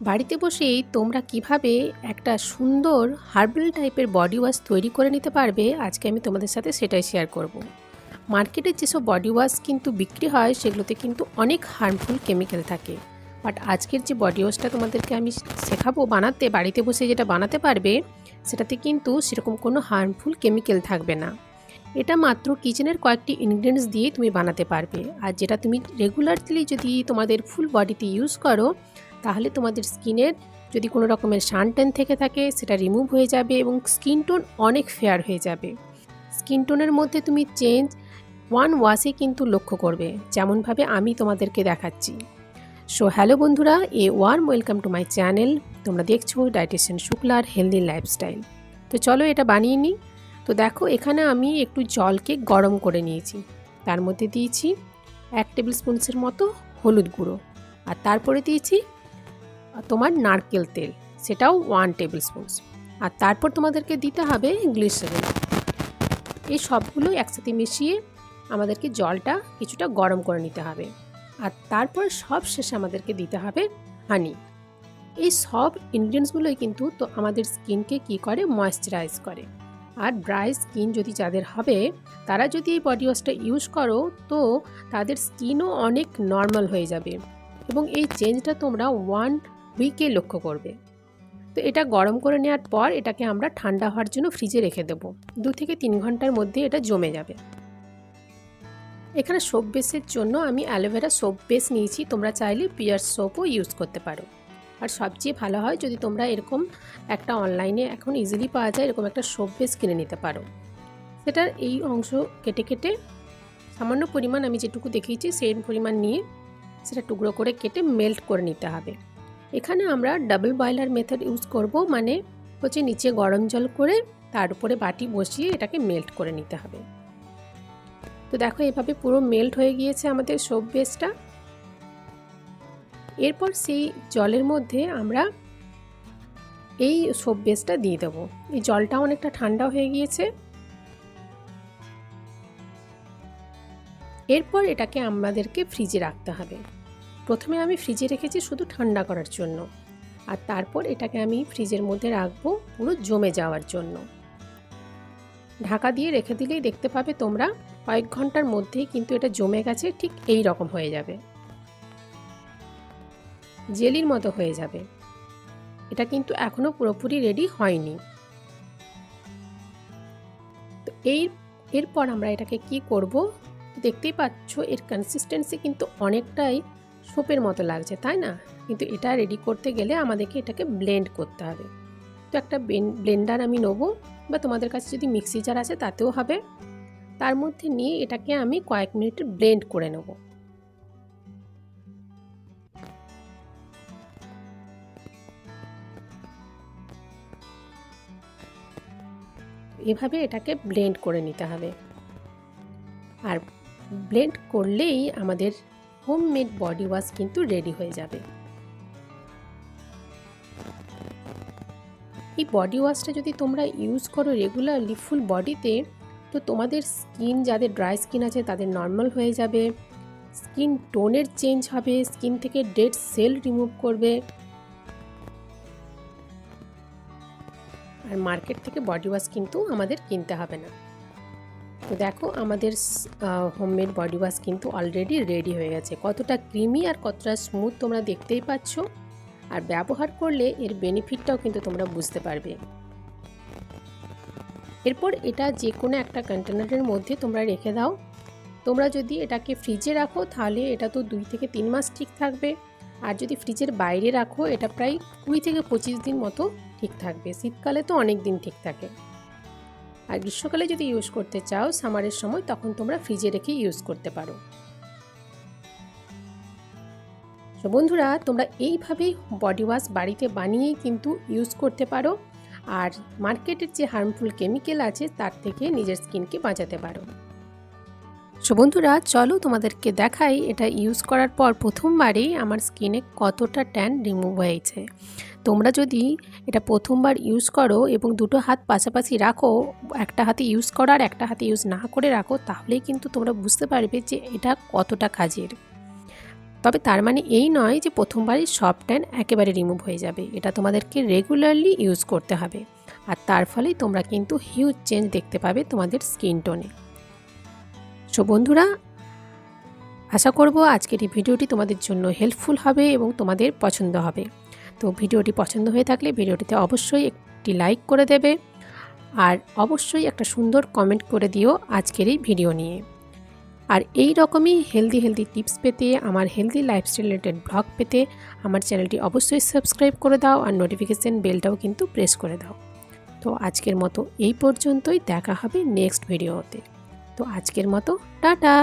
বাড়িতে বসেই তোমরা কিভাবে একটা সুন্দর হার্বাল টাইপের বডি ওয়াশ তৈরি করে নিতে পারবে, আজকে আমি তোমাদের সাথে সেটাই শেয়ার করব। মার্কেটে যেসব বডি ওয়াশ কিন্তু বিক্রি হয় সেগুলোতে কিন্তু অনেক হার্মফুল কেমিক্যাল থাকে, বাট আজকের যে বডি ওয়াশটা তোমাদেরকে আমি শেখাবো বানাতে, বাড়িতে বসে যেটা বানাতে পারবে, সেটাতে কিন্তু সেরকম কোনো হার্মফুল কেমিক্যাল থাকবে না। এটা মাত্র কিচেনের কয়েকটি ইনগ্রিডিয়েন্টস দিয়ে তুমি বানাতে পারবে, আর যেটা তুমি রেগুলারলি যদি তোমাদের ফুল বডিতে ইউজ করো তাহলে তোমাদের স্কিনের যদি কোনো রকমের সানট্যান থেকে থাকে সেটা রিমুভ হয়ে যাবে এবং স্কিন টোন অনেক ফেয়ার হয়ে যাবে। স্কিন টোনের মধ্যে তুমি চেঞ্জ ওয়ান ওয়াশে কিন্তু লক্ষ্য করবে, যেমনভাবে আমি তোমাদেরকে দেখাচ্ছি। সো হ্যালো বন্ধুরা, warm welcome to my channel. তোমরা দেখছো ডায়েটিশিয়ান শুক্লার হেলদি লাইফস্টাইল। তো চলো এটা বানিয়ে নিই। তো দেখো, এখানে আমি একটু জলকে গরম করে নিয়েছি, তার মধ্যে দিয়েছি 1 টেবিল স্পুনের মতো হলুদ গুঁড়ো, আর তারপরে দিয়েছি তোমার নারকেল তেল, সেটাও 1 টেবিল স্পুন, আর তারপর তোমাদেরকে দিতে হবে গ্লিসারিন। এই সবগুলো একসাথে মিশিয়ে আমাদেরকে জলটা কিছুটা গরম করে নিতে হবে, আর তারপর সব শেষে আমাদেরকে দিতে হবে হানি। এই সব ইনগ্রিডিয়েন্টসগুলোই কিন্তু তো আমাদের স্কিনকে কি করে, ময়েশ্চারাইজ করে। আর ড্রাই স্কিন যদি যাদের হবে তারা যদি এই বডি ওয়াশটা ইউজ করো তো তাদের স্কিনও অনেক নর্মাল হয়ে যাবে, এবং এই চেঞ্জটা তোমরা 1 উইকে লক্ষ্য করবে। তো এটা গরম করে নেওয়ার পর এটাকে আমরা ঠান্ডা হওয়ার জন্য ফ্রিজে রেখে দেবো। 2 থেকে 3 ঘন্টার মধ্যে এটা জমে যাবে। এখানে সোপ বেসের জন্য আমি অ্যালোভেরা সোপ বেস নিয়েছি, তোমরা চাইলে পিয়ার্স সোপও ইউজ করতে পারো। আর সবচেয়ে ভালো হয় যদি তোমরা এরকম একটা অনলাইনে এখন ইজিলি পাওয়া যায় এরকম একটা সোপ বেস কিনে নিতে পারো। সেটার এই অংশ কেটে কেটে সামান্য পরিমাণ আমি যেটুকু দেখিয়েছি সেই পরিমাণ নিয়ে সেটা টুকরো করে কেটে মেল্ট করে নিতে হবে। এখানে আমরা ডাবল বয়লার মেথড ইউজ করব, মানে হচ্ছে নিচে গরম জল করে তার উপরে বাটি বসিয়ে এটাকে মেল্ট করে নিতে হবে। তো দেখো এভাবে পুরো মেল্ট হয়ে গিয়েছে আমাদের সোপ বেসটা। এরপর সেই জলের মধ্যে আমরা এই সোপ বেসটা দিয়ে দেবো। এই জলটা অনেকটা ঠান্ডা হয়ে গিয়েছে। এরপর এটাকে আমাদেরকে ফ্রিজে রাখতে হবে। প্রথমে আমি ফ্রিজে রেখেছি শুধু ঠান্ডা করার জন্য, আর তারপর এটাকে আমি ফ্রিজের মধ্যে রাখবো পুরো জমে যাওয়ার জন্য। ঢাকা দিয়ে রেখে দিলেই দেখতে পাবে তোমরা কয়েক ঘন্টার মধ্যেই কিন্তু এটা জমে গেছে, ঠিক এই রকম হয়ে যাবে, জেলির মতো হয়ে যাবে। এটা কিন্তু এখনো পুরোপুরি রেডি হয়নি। তো এরপর আমরা এটাকে কি করব, দেখতেই পাচ্ছ এর কনসিস্টেন্সি কিন্তু অনেকটাই সোপের মতো লাগছে, তাই না? কিন্তু এটা রেডি করতে গেলে আমাদেরকে এটাকে ব্লেন্ড করতে হবে। তো একটা ব্লেন্ডার আমি নেব, বা তোমাদের কাছে যদি মিক্সি জার আছে তাতেও হবে। তার মধ্যে নিয়ে এটাকে আমি কয়েক মিনিট ব্লেন্ড করে নেব। এভাবে এটাকে ব্লেন্ড করে নিতে হবে, আর ব্লেন্ড করলেই আমাদের হোমমেড বডি ওয়াশ কিন্তু রেডি হয়ে যাবে। এই বডি ওয়াশটা যদি তোমরা ইউজ করো রেগুলারলি ফুল বডিতে, তো তোমাদের স্কিন, যাদের ড্রাই স্কিন আছে তাদের নর্মাল হয়ে যাবে, স্কিন টোনের চেঞ্জ হবে, স্কিন থেকে ডেড সেল রিমুভ করবে। আর মার্কেট থেকে বডি ওয়াশ কিন্তু আমাদের কিনতে হবে না। তো দেখো আমাদের হোমমেড বডি ওয়াশ কিন্তু অলরেডি রেডি হয়ে গেছে। কতটা ক্রিমি আর কতটা স্মুথ তোমরা দেখতেই পাচ্ছ, আর ব্যবহার করলে এর বেনিফিটটাও কিন্তু তোমরা বুঝতে পারবে। এরপর এটা যে কোনো একটা কন্টেনারের মধ্যে তোমরা রেখে দাও। তোমরা যদি এটাকে ফ্রিজে রাখো তাহলে এটা তো 2 থেকে 3 মাস ঠিক থাকবে, আর যদি ফ্রিজের বাইরে রাখো এটা প্রায় 20 থেকে 25 দিন মতো ঠিক থাকবে। শীতকালে তো অনেক দিন ঠিক থাকে। আর গ্রীষ্মকালে যদি ইউজ করতে চাও সামারের সময়, তখন তোমরা ফ্রিজে রেখে ইউজ করতে পারো। তো বন্ধুরা, তোমরা এইভাবেই বডি ওয়াশ বাড়িতে বানিয়েই কিন্তু ইউজ করতে পারো, আর মার্কেটের যে হার্মফুল কেমিক্যাল আছে তার থেকে নিজের স্কিনকে বাঁচাতে পারো। সো বন্ধুরা, চলো তোমাদেরকে দেখাই এটা ইউজ করার পর প্রথমবারেই আমার স্কিনে কতটা ট্যান রিমুভ হয়েছে। তোমরা যদি এটা প্রথমবার ইউজ করো এবং দুটো হাত পাশাপাশি রাখো, একটা হাতে ইউজ করো আর একটা হাতে ইউজ না করে রাখো, তাহলেই কিন্তু তোমরা বুঝতে পারবে যে এটা কতটা কাজের। তবে তার মানে এই নয় যে প্রথমবারই সব ট্যান একেবারে রিমুভ হয়ে যাবে। এটা তোমাদেরকে রেগুলারলি ইউজ করতে হবে, আর তার ফলেই তোমরা কিন্তু হিউজ চেঞ্জ দেখতে পাবে তোমাদের স্কিন টোনে। সো বন্ধুরা, আশা করব আজকের এই ভিডিওটি তোমাদের জন্য হেল্পফুল হবে এবং তোমাদের পছন্দ হবে। তো ভিডিওটি পছন্দ হয়ে থাকলে ভিডিওটিতে অবশ্যই একটি লাইক করে দেবে, আর অবশ্যই একটা সুন্দর কমেন্ট করে দিও আজকের এই ভিডিও নিয়ে। আর এই রকমই হেলদি টিপস পেতে, আমার হেলদি লাইফস্টাইল রিলেটেড ব্লগ পেতে আমার চ্যানেলটি অবশ্যই সাবস্ক্রাইব করে দাও, আর নোটিফিকেশান বেলটাও কিন্তু প্রেস করে দাও। তো আজকের মতো এই পর্যন্তই, দেখা হবে নেক্সট ভিডিওতে। তো আজকের মতো টাটা।